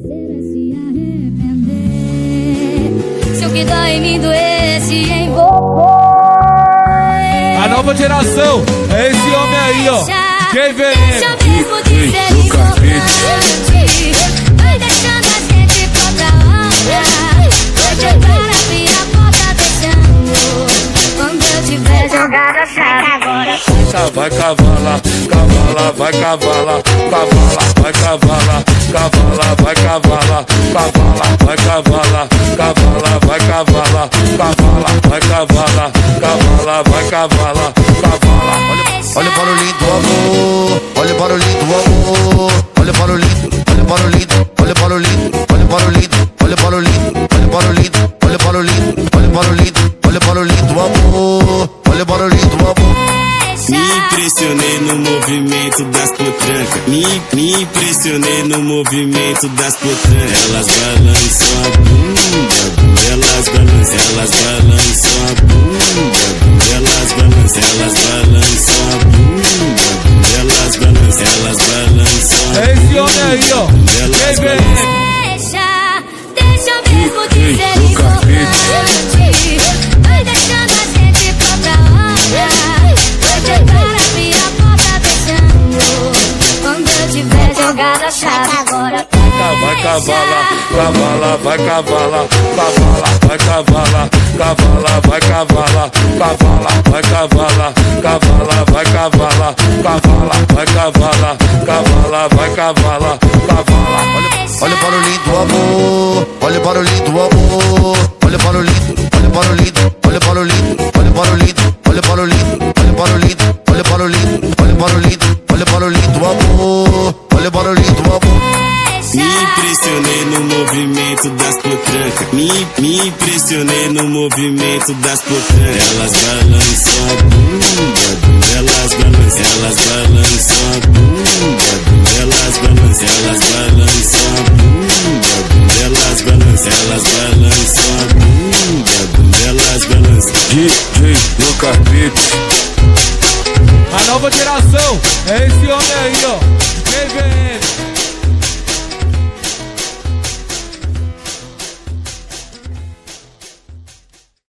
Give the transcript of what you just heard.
será se arrepender. Se o que dói em mim doesse em você. A nova geração é esse homem aí, ó. Quem vem? Deixa mesmo de ser importante. Vai deixando a gente pra outra hora. Hoje eu para abrir a porta deixando. Quando eu tiver jogado a chave agora. Vai cavalar, cavala, vai cavalar, cavala, vai cavalar, cavala, vai cavalar, cavala, vai cavalar, cavala, vai cavalar, cavala, vai cavalar, cavala, vai cavalar, cavala. Olha para o lindo amor, olha para o lindo amor, olha para o lindo, olha para o lindo, olha para o lindo, olha para o lindo, olha para o lindo, olha para o lindo, olha para o lindo, olha para o lindo, olha para o lindo amor, olha para o lindo amor. Me impressionei no movimento das potrancas. Me impressionei no movimento das potrancas. Elas balançam a bunda, elas balançam a bunda, elas balançam a bunda, elas balançam. É esse homem aí, ó. Quem vem? Deixa mesmo de ser importante. Vai deixando a gente pra outra hora. Hoje eu para abrir a porta deixando. Quando eu tiver jogado a chave agora. Vai cavalar, cavala, vai cavalar, cavala, vai cavalar, cavala, vai cavalar, cavala, vai cavalar, cavala, vai cavalar, cavala, vai cavalar, cavala, vai cavalar, cavala. Olha para o lindo amor, olha para o lindo amor, olha para o lindo, olha para o lindo, olha para o lindo, olha para o lindo, olha para o lindo, olha para o lindo, olha para o lindo, olha para o lindo, olha para o lindo amor, olha para o lindo amor. Me impressionei no movimento das potrancas. Me impressionei no movimento das potrancas. Elas balançam a bunda, elas balançam a bunda, elas balançam a bunda, elas balançam a bunda, elas balançam. DJ Lucas Beats. A nova geração é